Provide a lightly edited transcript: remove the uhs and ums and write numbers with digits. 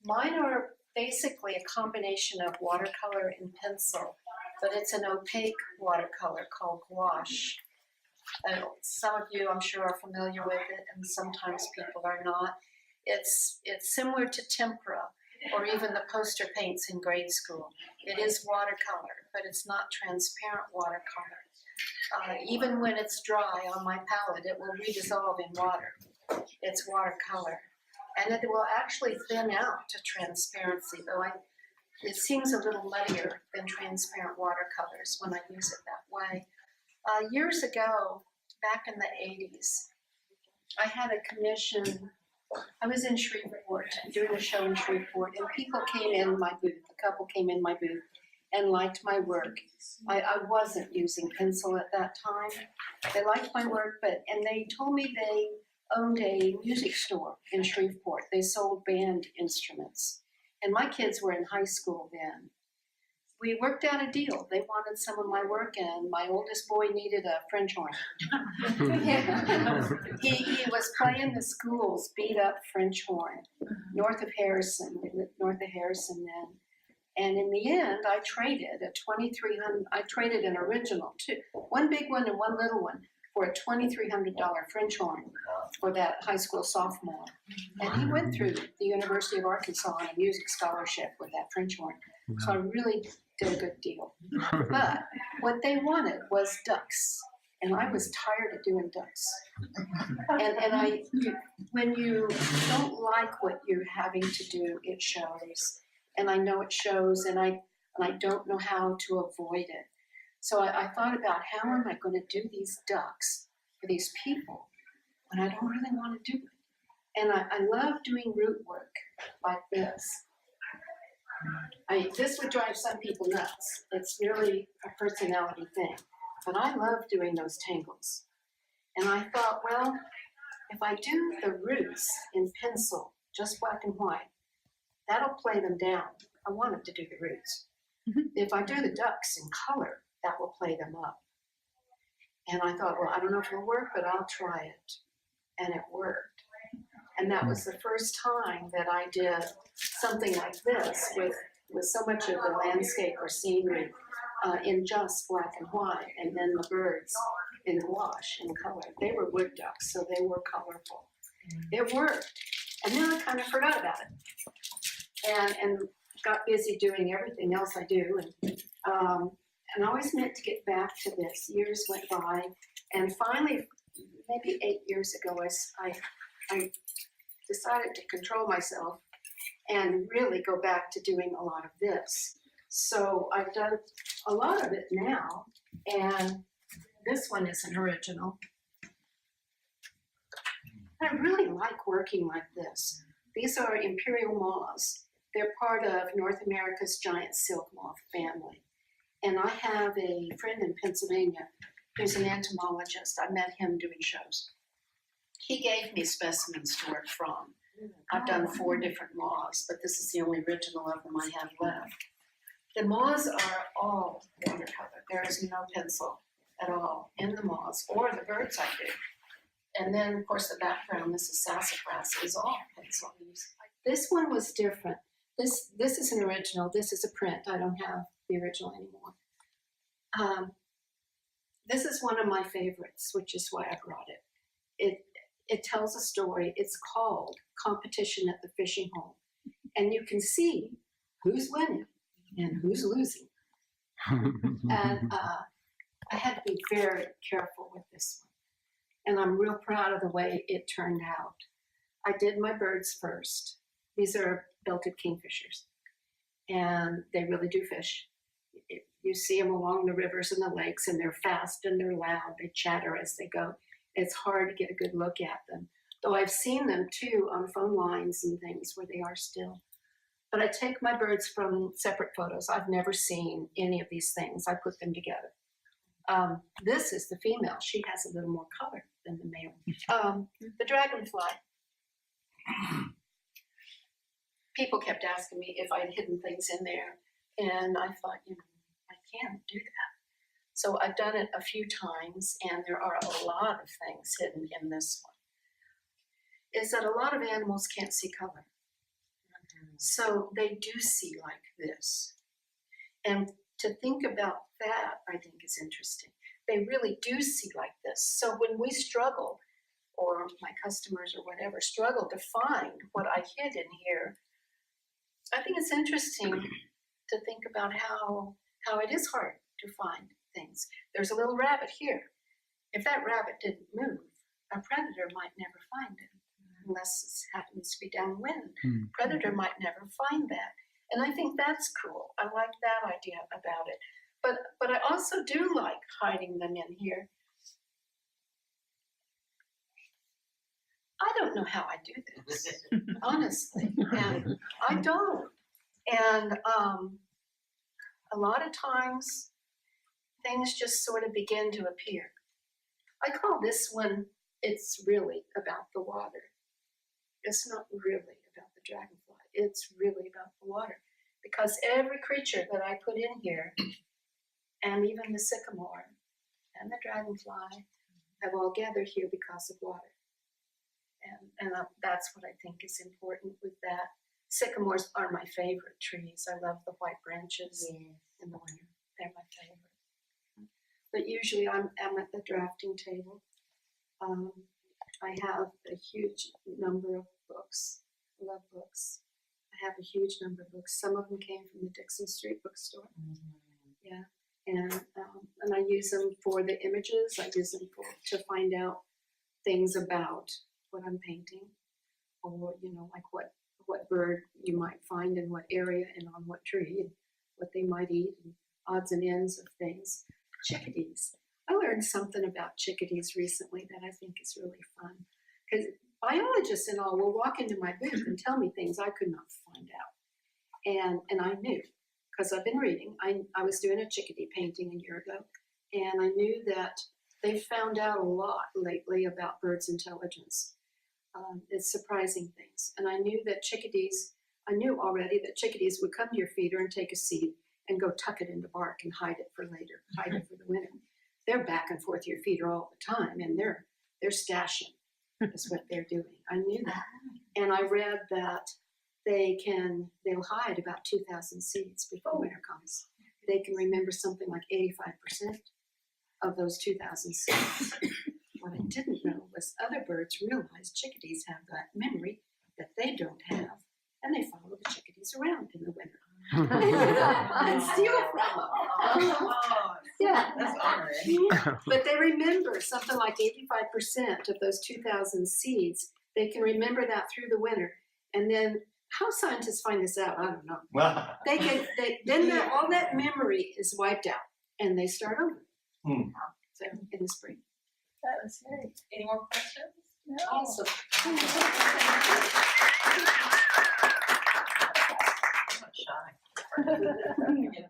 Mine are basically a combination of watercolor and pencil, but it's an opaque watercolor called gouache. Some of you, I'm sure, are familiar with it, and sometimes people are not. It's similar to tempera, or even the poster paints in grade school. It is watercolor, but it's not transparent watercolor. Even when it's dry on my palette, it will redissolve in water. It's watercolor. And it will actually thin out to transparency, though it seems a little muddier than transparent watercolors when I use it that way. Years ago, back in the 80s, I had a commission. I was in Shreveport doing a show in Shreveport, and people came in my booth. A couple came in my booth and liked my work. I wasn't using pencil at that time. They liked my work, and they told me they owned a music store in Shreveport. They sold band instruments. And my kids were in high school then. We worked out a deal. They wanted some of my work, and my oldest boy needed a French horn. He was playing the school's beat-up French horn, north of Harrison. We lived north of Harrison then. And in the end, I traded a 2,300. I traded an original, one big one and one little one, for a $2,300 French horn for that high school sophomore. And he went through the University of Arkansas on a music scholarship with that French horn. So I really did a good deal. But what they wanted was ducks. And I was tired of doing ducks. And when you don't like what you're having to do, it shows. And I know it shows, and I don't know how to avoid it. So I thought about, how am I going to do these ducks for these people when I don't really want to do it? And I love doing root work like this. This would drive some people nuts. It's really a personality thing. But I love doing those tangles. And I thought, well, if I do the roots in pencil, just black and white, that'll play them down. I want them to do the roots. If I do the ducks in color, that will play them up. And I thought, well, I don't know if it'll work, but I'll try it. And it worked. And that was the first time that I did something like this with so much of the landscape or scenery in just black and white, and then the birds in gouache in color. They were wood ducks, so they were colorful. It worked. And then I kind of forgot about it and got busy doing everything else I do. And I always meant to get back to this. Years went by, and finally, maybe 8 years ago, I decided to control myself and really go back to doing a lot of this. So I've done a lot of it now, and this one is an original. I really like working like this. These are imperial moths. They're part of North America's giant silk moth family. And I have a friend in Pennsylvania who's an entomologist. I met him doing shows. He gave me specimens to work from. I've done 4 different moths, but this is the only original of them I have left. The moths are all watercolor. There is no pencil at all in the moths, or the birds I do. And then, of course, the background, this is sassafras, is all pencil use. This one was different. This is an original. This is a print. I don't have the original anymore. This is one of my favorites, which is why I brought it. It tells a story. It's called Competition at the Fishing Hole. And you can see who's winning and who's losing. And I had to be very careful with this one. And I'm real proud of the way it turned out. I did my birds first. These are belted kingfishers. And they really do fish. You see them along the rivers and the lakes, and they're fast and they're loud. They chatter as they go. It's hard to get a good look at them. Though I've seen them, too, on phone lines and things where they are still. But I take my birds from separate photos. I've never seen any of these things. I put them together. This is the female. She has a little more color than the male. The dragonfly. People kept asking me if I'd hidden things in there. And I thought, I can't do that. So I've done it a few times, and there are a lot of things hidden in this one. Is that a lot of animals can't see color. So they do see like this. And to think about that, I think is interesting. They really do see like this. So when we struggle, or my customers or whatever struggle to find what I hid in here, I think it's interesting to think about how it is hard to find things. There's a little rabbit here. If that rabbit didn't move, a predator might never find it, unless it happens to be downwind. Predator might never find that. And I think that's cool. I like that idea about it. But I also do like hiding them in here. I don't know how I do this, honestly, and I don't. And a lot of times, things just sort of begin to appear. I call this one, it's really about the water. It's not really about the dragonfly. It's really about the water. Because every creature that I put in here, and even the sycamore and the dragonfly, have all gathered here because of water. And that's what I think is important with that. Sycamores are my favorite trees. I love the white branches in the winter. They're my favorite. But usually I'm at the drafting table. I have a huge number of books. I love books. I have a huge number of books. Some of them came from the Dixon Street bookstore. Yeah, and I use them for the images. I use them to find out things about what I'm painting, or like what bird you might find in what area and on what tree, and what they might eat, and odds and ends of things. Chickadees. I learned something about chickadees recently that I think is really fun, because biologists and all will walk into my booth and tell me things I could not find out, and I knew, because I've been reading. I was doing a chickadee painting a year ago, and I knew that they've found out a lot lately about birds' intelligence. It's surprising things. And I knew already that chickadees would come to your feeder and take a seed and go tuck it into bark and hide it for later, hide it for the winter. They're back and forth your feeder all the time, and they're stashing is what they're doing. I knew that. And I read that they'll hide about 2,000 seeds before winter comes. They can remember something like 85% of those 2,000 seeds. What I didn't know was other birds realize chickadees have that memory that they don't have, and they follow the chickadees around in the winter. And steal from them. Yeah. That's all right. But they remember something like 85% of those 2,000 seeds. They can remember that through the winter. And then how scientists find this out, I don't know. Then all that memory is wiped out, and they start over. So in the spring. That was great. Any more questions? No. Awesome. I'm not shy.